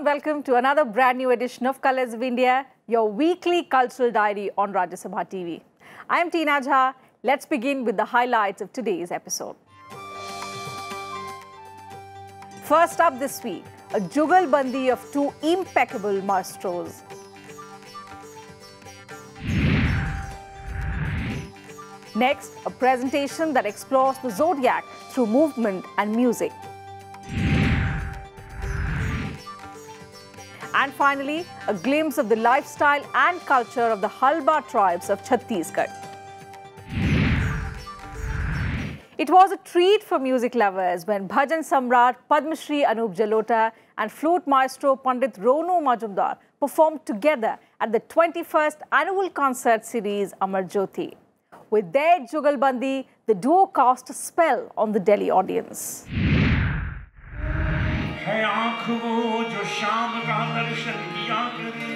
welcome to another brand new edition of Colors of India, your weekly cultural diary on Rajya Sabha TV. I am Teena Jha. Let's begin with the highlights of today's episode. First up this week, a jugalbandi of two impeccable maestros. Next, a presentation that explores the zodiac through movement and music. And finally, a glimpse of the lifestyle and culture of the Halba tribes of Chhattisgarh. It was a treat for music lovers when Bhajan Samrat Padma Shri Anup Jalota and flute maestro Pandit Ronu Majumdar performed together at the 21st annual concert series Amar Jyoti. With their jugalbandi, the duo cast a spell on the Delhi audience. है आँख वो जो शाम का दर्शन किया करे,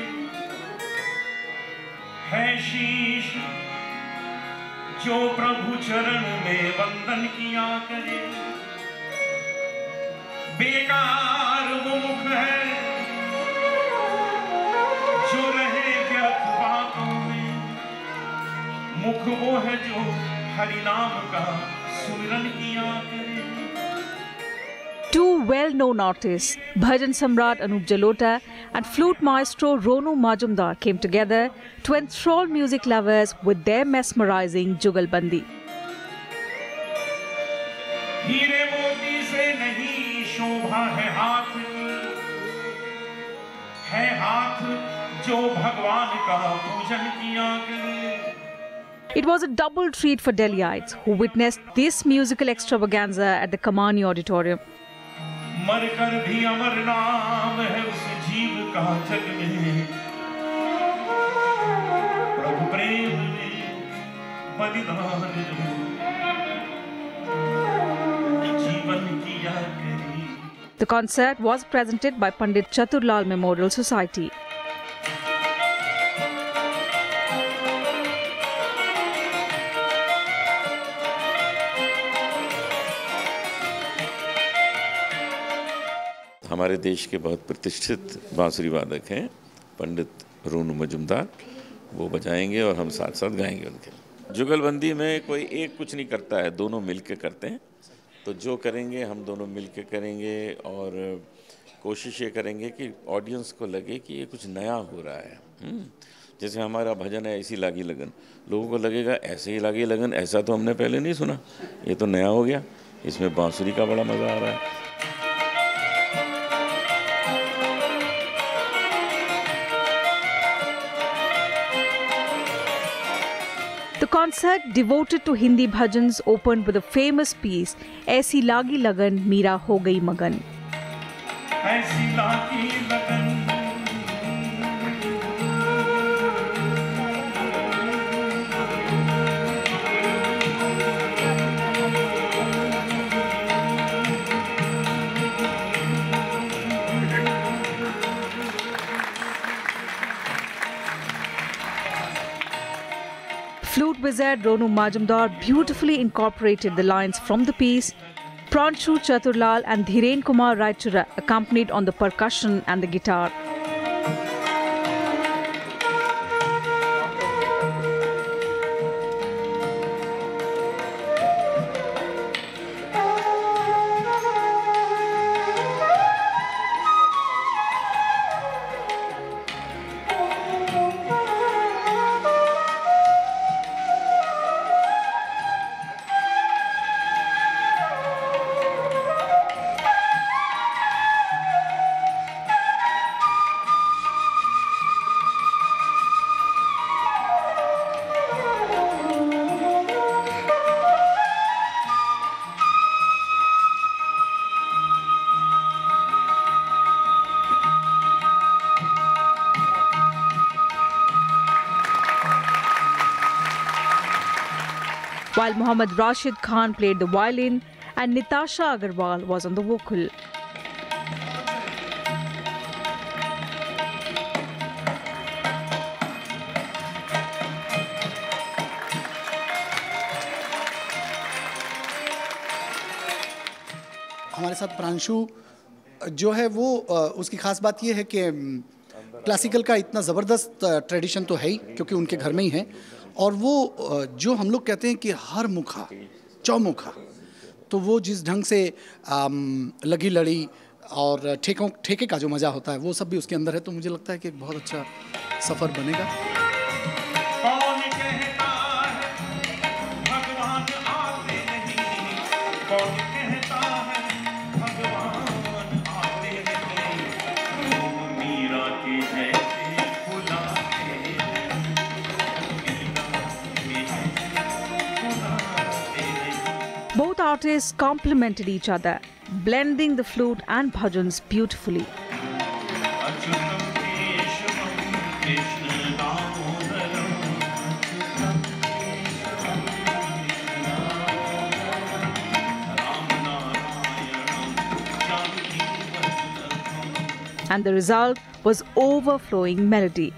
है शीश जो प्रभु चरण में वंदन किया करे, बेकार वो मुख है जो रहे व्यर्थ बातों में, मुख वो है जो हरि नाम का सुमिरन किया करे. Two well-known artists, Bhajan Samrat Anup Jalota and flute maestro Ronu Majumdar came together to enthrall music lovers with their mesmerizing jugalbandi. हीरे मोती से नहीं शोभा है हाथ की, है हाथ जो भगवान का पूजन किया करे. It was a double treat for Delhiites who witnessed this musical extravaganza at the Kamani Auditorium. मरकर भी अमर नाम है उस जीव का जग में, प्रभु प्रेम ने बलिदान जीवन किया करी. The concert was presented by Pandit Chaturlal Memorial Society. हमारे देश के बहुत प्रतिष्ठित बांसुरी वादक हैं पंडित रोनू मजुमदार, वो बजाएंगे और हम साथ साथ गाएंगे उनके. जुगलबंदी में कोई एक कुछ नहीं करता है, दोनों मिलके करते हैं. तो जो करेंगे हम दोनों मिलके करेंगे और कोशिश ये करेंगे कि ऑडियंस को लगे कि ये कुछ नया हो रहा है. जैसे हमारा भजन है ऐसी लागी लगन, लोगों को लगेगा ऐसे ही लागी लगन, ऐसा तो हमने पहले नहीं सुना, ये तो नया हो गया, इसमें बांसुरी का बड़ा मज़ा आ रहा है. The concert, devoted to Hindi bhajans, opened with a famous piece, Aisi Lagi Lagan, Meera Ho Gayi Magan. ऐसी लागी लगन Flute wizard Ronu Majumdar beautifully incorporated the lines from the piece. Pranshu Chaturlal and Dhiren Kumar Raichura accompanied on the percussion and the guitar. While Mohammad Rashid Khan played the violin and Nitasha Agarwal was on the vocal. हमारे साथ प्रांशु जो है वो उसकी ख़ास बात ये है कि क्लासिकल का इतना ज़बरदस्त ट्रेडिशन तो है ही, क्योंकि उनके घर में ही है। और वो जो हम लोग कहते हैं कि हर मुखा चौमुखा, तो वो जिस ढंग से लगी लड़ी और ठेके का जो मज़ा होता है वो सब भी उसके अंदर है। तो मुझे लगता है कि एक बहुत अच्छा सफ़र बनेगा। कौन कहता है भगवान आते नहीं, कौन कहता है भगवान आते नहीं, तुम मीरा के जैसे बुलाते नहीं, मीरा के जैसे बुलाते नहीं। Both artists complemented each other, blending the flute and bhajans beautifully. Achyutam Keshavam Krishna Damodaram, Achyutam Keshavam Krishna Damodaram, Ram नारायणम Janaki Vallabham. And the result was overflowing melody.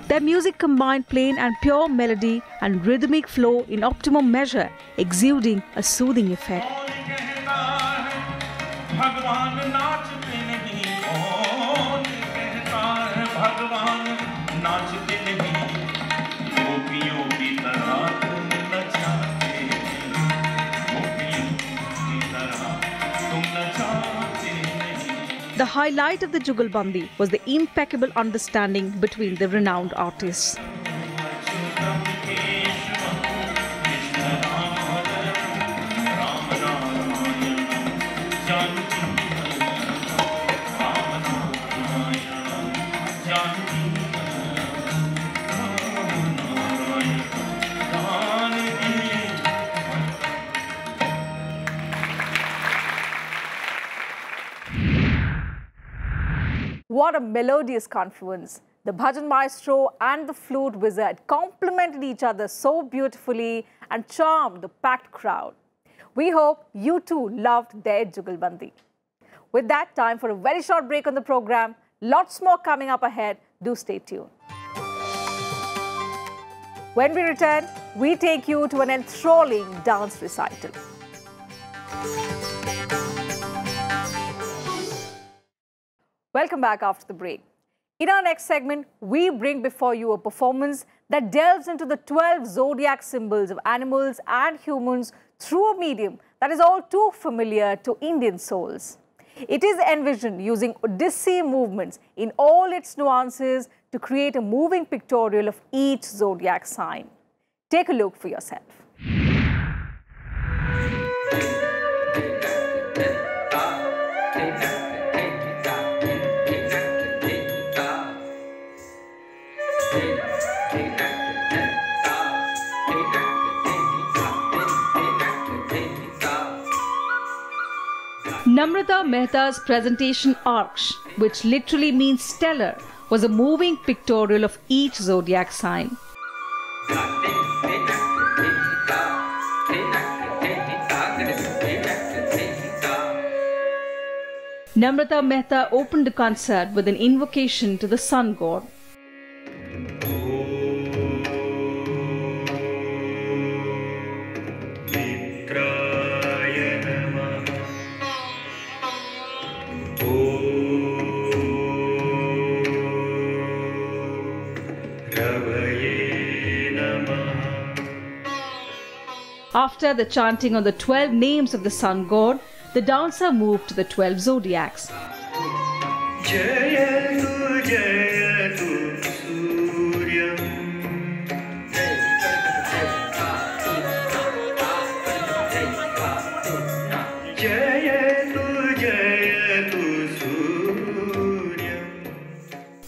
Their music combined plain and pure melody and rhythmic flow in optimum measure, exuding a soothing effect. भगवान नाचते नहीं, कौन कहता है भगवान नाचते नहीं, गोपियों की तरह तुम नचाते नहीं, गोपियों की तरह तुम नचाते नहीं. The highlight of the Jugalbandi was the impeccable understanding between the renowned artists. What a melodious confluence. The bhajan maestro and the flute wizard complemented each other so beautifully and charmed the packed crowd. We hope you too loved their Jugalbandi. With that, time for a very short break on the program. Lots more coming up ahead. Do stay tuned. When we return, we take you to an enthralling dance recital. Welcome back after the break. In our next segment, we bring before you a performance that delves into the 12 zodiac symbols of animals and humans through a medium that is all too familiar to Indian souls. It is envisioned using Odyssey movements in all its nuances to create a moving pictorial of each zodiac sign. Take a look for yourself. Namrata Mehta's presentation arch, which literally means stellar, was a moving pictorial of each zodiac sign. Namrata Mehta opened the concert with an invocation to the sun god. After the chanting on the 12 names of the sun god, the dancer moved to the 12 zodiacs.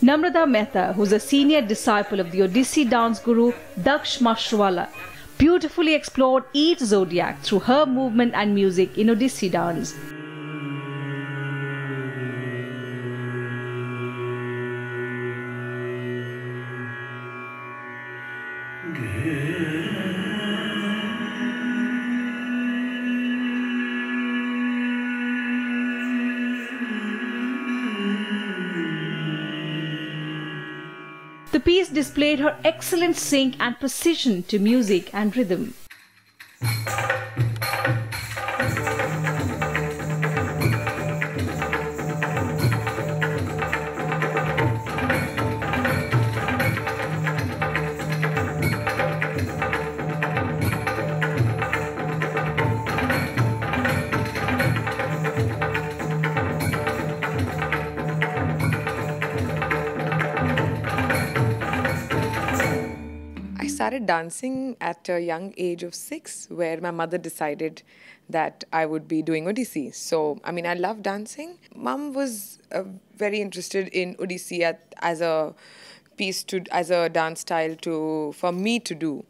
Namrata Mehta, who is a senior disciple of the Odyssey dance guru Daksh Mashruwala, beautifully explored each zodiac through her movement and music in Odyssey dance. The piece displayed her excellent sync and precision to music and rhythm. I started dancing at a young age of 6, where my mother decided that I would be doing Odissi. So, I mean, I love dancing. Mom was very interested in Odissi as a piece as a dance style for me to do.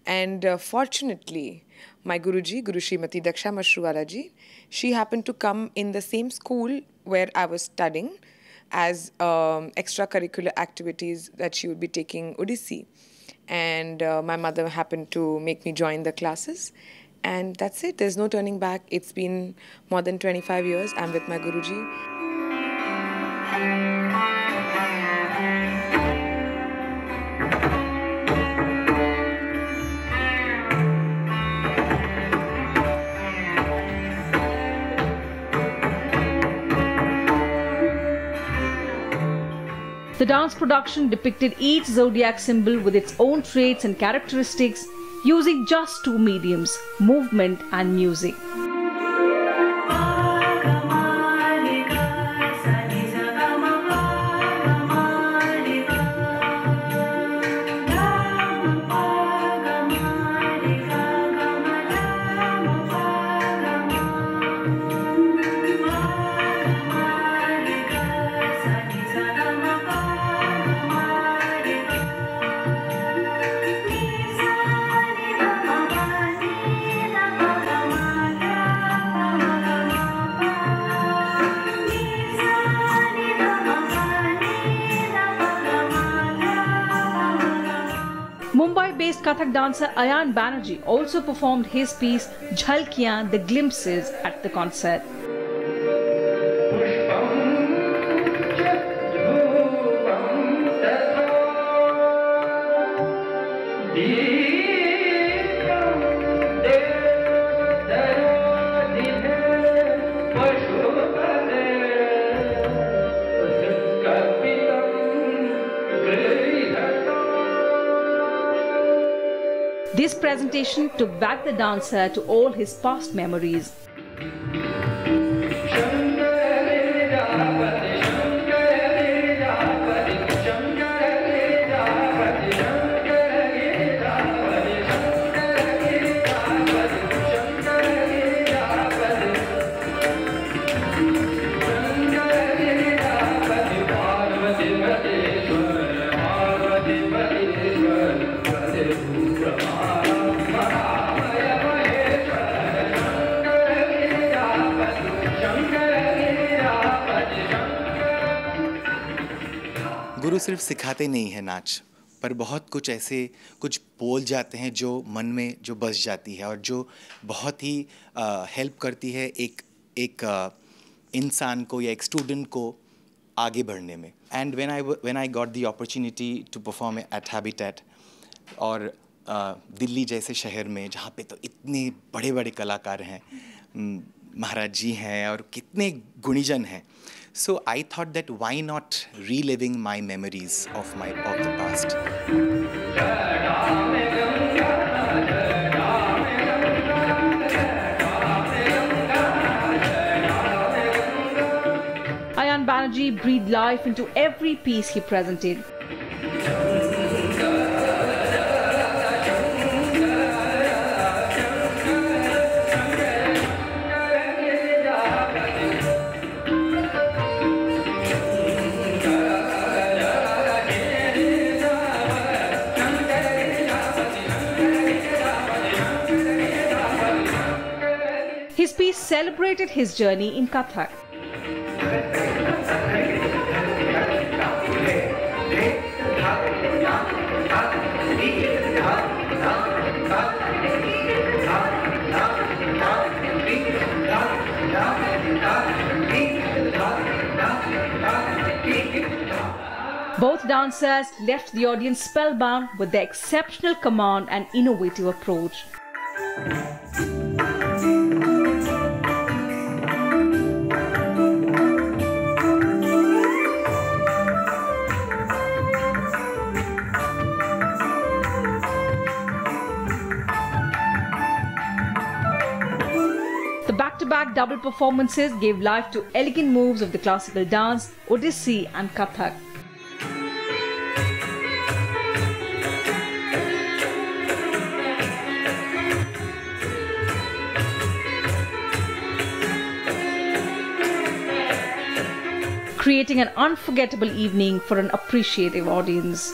And fortunately, my Guruji, Guru Srimati Daksha Mashruwala ji, she happened to come in the same school where I was studying as extracurricular activities that she would be taking Odissi. And my mother happened to make me join the classes. And that's it. There's no turning back. It's been more than 25 years. I'm with my Guruji. The dance production depicted each zodiac symbol with its own traits and characteristics, using just two mediums, movement and music. Mumbai-based Kathak dancer Ayan Banerjee also performed his piece Jhalkiyan, the Glimpses, at the concert. This presentation took back the dancer to all his past memories. गुरु सिर्फ सिखाते नहीं हैं नाच, पर बहुत कुछ ऐसे कुछ बोल जाते हैं जो मन में जो बस जाती है और जो बहुत ही हेल्प करती है एक इंसान को या एक स्टूडेंट को आगे बढ़ने में. And when I got the opportunity to perform at Habitat और दिल्ली जैसे शहर में जहाँ पे तो इतने बड़े बड़े कलाकार हैं, महाराज जी हैं और कितने गुणीजन हैं. So I thought that why not reliving my memories of the past. Ayan Banerjee breathed life into every piece he presented. His piece celebrated his journey in Kathak. Both dancers left the audience spellbound with their exceptional command and innovative approach. The back-to-back double performances gave life to elegant moves of the classical dance, Odissi and Kathak. Creating an unforgettable evening for an appreciative audience.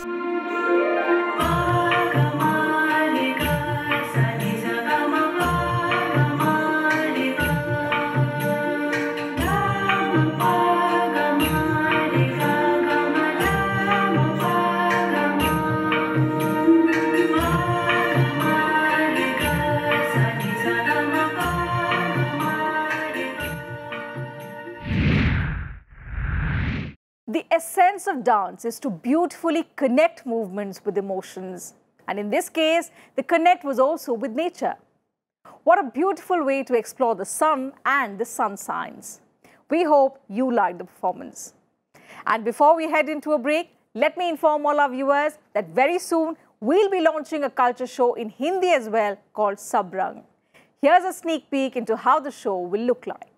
The essence of dance is to beautifully connect movements with emotions. And in this case, the connect was also with nature. What a beautiful way to explore the sun and the sun signs. We hope you liked the performance. And before we head into a break, let me inform all our viewers that very soon we'll be launching a culture show in Hindi as well called Sabrang. Here's a sneak peek into how the show will look like.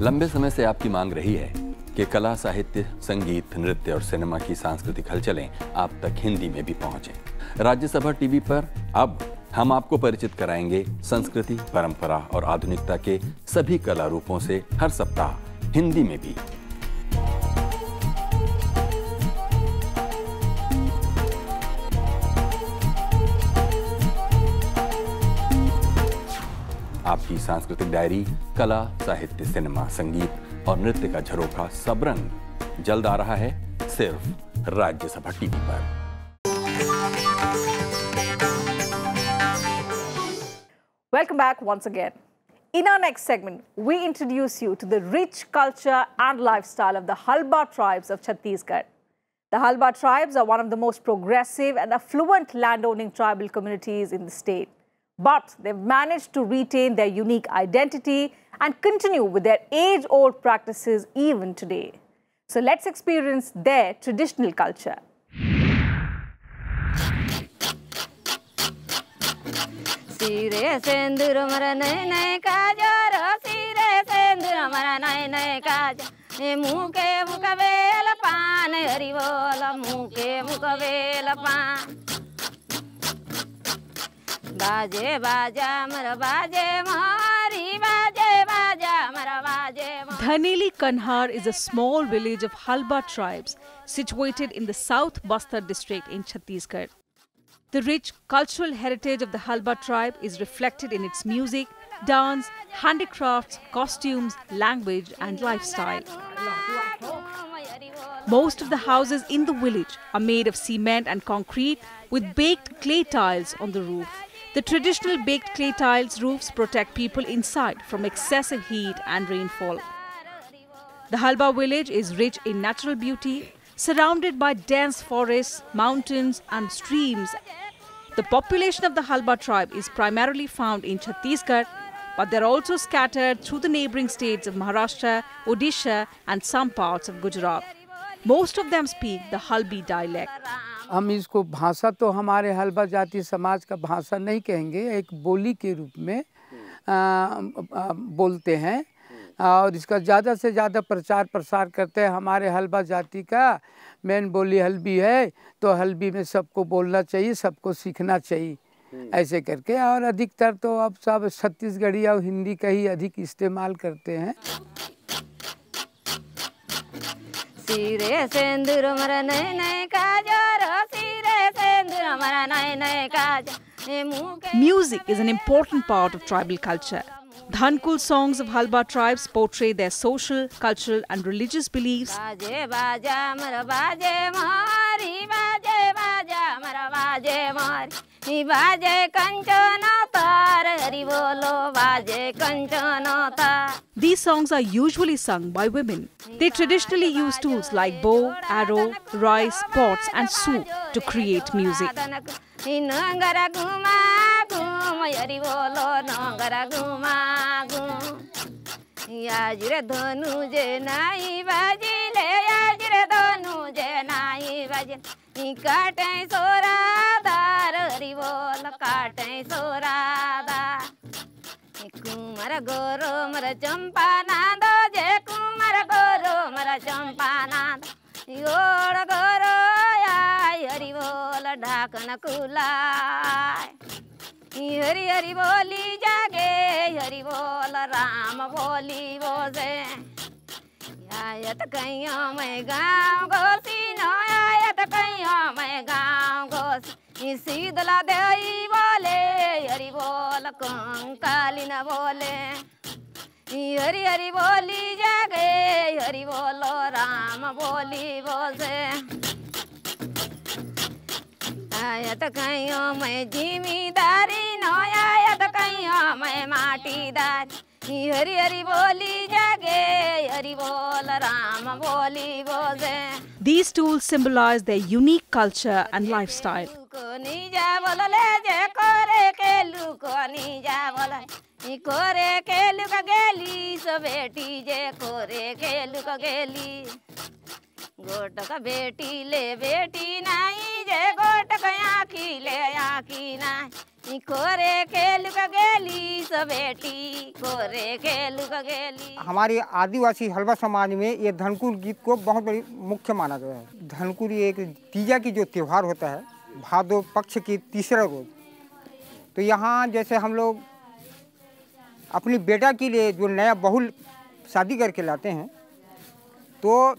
लंबे समय से आपकी मांग रही है कि कला, साहित्य, संगीत, नृत्य और सिनेमा की सांस्कृतिक हलचलें आप तक हिंदी में भी पहुंचें। राज्यसभा टीवी पर अब हम आपको परिचित कराएंगे संस्कृति, परंपरा और आधुनिकता के सभी कला रूपों से हर सप्ताह हिंदी में भी। आपकी सांस्कृतिक डायरी, कला, साहित्य, सिनेमा, संगीत और नृत्य का झरोखा सबरंग जल्द आ रहा है सिर्फ राज्यसभा टीवी पर। Welcome back once again. In our next segment, we introduce you to the rich culture and lifestyle of the Halba tribes of Chhattisgarh. The Halba tribes are one of the most progressive and affluent landowning tribal communities in the state. But they've managed to retain their unique identity and continue with their age-old practices even today. So let's experience their traditional culture. Dhaneli Kanhar is a small village of Halba tribes situated in the South Bastar district in Chhattisgarh. The rich cultural heritage of the Halba tribe is reflected in its music, dance, handicrafts, costumes, language and lifestyle. Most of the houses in the village are made of cement and concrete with baked clay tiles on the roof. The traditional baked clay tiles roofs protect people inside from excessive heat and rainfall. The Halba village is rich in natural beauty, surrounded by dense forests, mountains and streams. The population of the Halba tribe is primarily found in Chhattisgarh, but they're also scattered through the neighboring states of Maharashtra, Odisha and some parts of Gujarat. Most of them speak the Halbi dialect. हम इसको भाषा तो हमारे हल्बा जाति समाज का भाषा नहीं कहेंगे, एक बोली के रूप में बोलते हैं और इसका ज़्यादा से ज़्यादा प्रचार प्रसार करते हैं। हमारे हल्बा जाति का मेन बोली हल्बी है, तो हल्बी में सबको बोलना चाहिए, सबको सीखना चाहिए ऐसे करके। और अधिकतर तो अब सब छत्तीसगढ़ी और हिंदी का ही अधिक इस्तेमाल करते हैं। Music is an important part of tribal culture. Dhankul songs of Halba tribes portray their social, cultural and religious beliefs. बाजे कंचन तार हरि बोलो बाजे कंचन तार. These songs are usually sung by women. They traditionally use tools like bow, arrow, rice, pots and soup to create music. Nangra घुमा घुम हरि बोलो नंगरा घुमा घुम. याजरे धनु जे नाई बाजिले याजरे धनु जे नाई बाजिले काटे सोरादार हरि बोल काटे सोरादार. कुमार गोरो मर चंपा नादो जे कुमार गोरो मर चंपा नादो योड़ गोरो आय हरि बोल ढाकन खुलाय. हरि हरि बोली जागे हरि बोल राम बोली बोझे. आयत कहियो मैं गाँव घोसी नो आयत कहियो मैं गाँव घोसी. सीधला देई बोले हरि बोल कंकाली न बोले. हरि हरि बोली जागे हरि बोलो राम बोली बोझे. आयत कहियो मैं जिम्मेदारी नो आयत कहियो मैं माटीदारी. हरि हरि बोली जागे हरि बोल राम बोली बोझे. These tools symbolize their unique culture and lifestyle. नीजा बोलले जे कोरे के लुको नीजा बोले कोरे के लुक गेली सो बेटी जे कोरे के लुक गेली. गोटक बेटी ले बेटी नाही जे गोटक आँखी ले आँखी नाही. कोरे के लुक गेली सो बेटी कोरे के लुक गेली. हमारे आदिवासी हलवा समाज में ये धनकुल गीत को बहुत बड़ी मुख्य माना गया है. धनकुल एक तीजा की जो त्यौहार होता है भादो पक्ष की तीसरा रोज. तो यहाँ जैसे हम लोग अपनी बेटा के लिए जो नया बहू शादी करके लाते हैं तो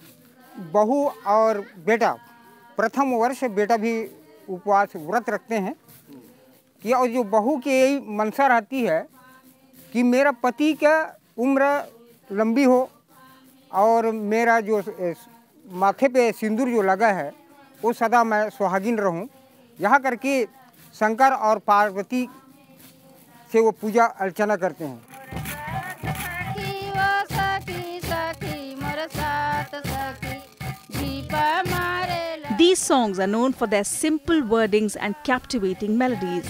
बहू और बेटा प्रथम वर्ष बेटा भी उपवास व्रत रखते हैं कि और जो बहू की यही मनसा रहती है कि मेरा पति का उम्र लंबी हो और मेरा जो माथे पे सिंदूर जो लगा है वो सदा मैं सुहागिन रहूं. यहाँ करके शंकर और पार्वती से वो पूजा अर्चना करते हैं. These songs are known for their simple wordings and captivating melodies.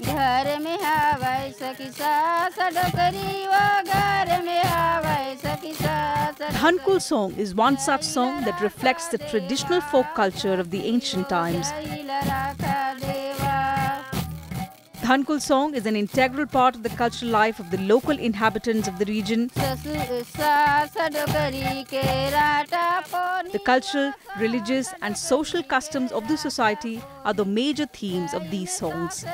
घर में हवाई सखी सास डोकरी वो घर में हवाई सखी सास. Dhankul song is one such song that reflects the traditional folk culture of the ancient times. Dhankul song is an integral part of the cultural life of the local inhabitants of the region. The cultural, religious and social customs of the society are the major themes of these songs.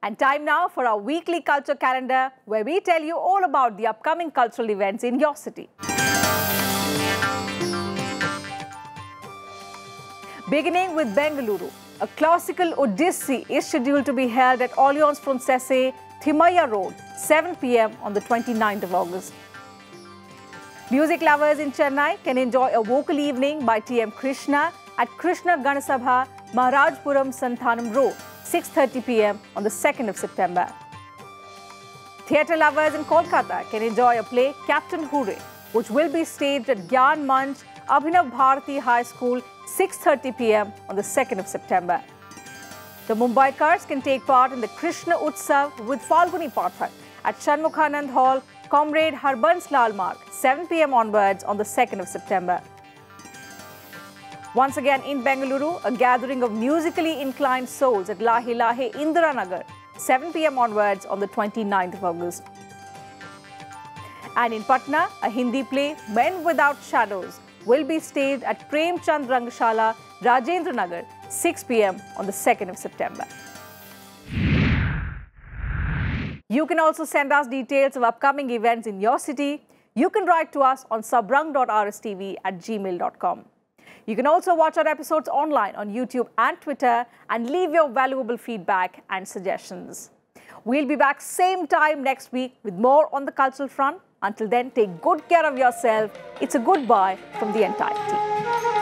And time now for our weekly culture calendar, where we tell you all about the upcoming cultural events in your city. Beginning with Bengaluru, a classical Odissi is scheduled to be held at Allianz Francese, Thimaya Road, 7 p.m. on the 29th of August. Music lovers in Chennai can enjoy a vocal evening by T.M. Krishna at Krishna Ganasabha, Maharajpuram Santhanam Road, 6:30 p.m. on the 2nd of September. Theatre lovers in Kolkata can enjoy a play, Captain Hooray, which will be staged at Gyan Manch, Abhinav Bharati High School, 6:30 p.m. on the 2nd of September. The Mumbaikars can take part in the Krishna Utsav with Falguni Pathak at Shanmukhanand Hall, Comrade Harbans Lal Marg, 7 p.m. onwards on the 2nd of September. Once again in Bengaluru, a gathering of musically inclined souls at Lahe Lahe Indiranagar, 7 p.m. onwards on the 29th of August. And in Patna, a Hindi play, Men Without Shadows, will be staged at Prem Chand Rangashala, Rajendra Nagar, 6 p.m. on the 2nd of September. You can also send us details of upcoming events in your city. You can write to us on sabrang.rstv@gmail.com. You can also watch our episodes online on YouTube and Twitter and leave your valuable feedback and suggestions. We'll be back same time next week with more on the cultural front. Until then, take good care of yourself. It's a goodbye from the entire team.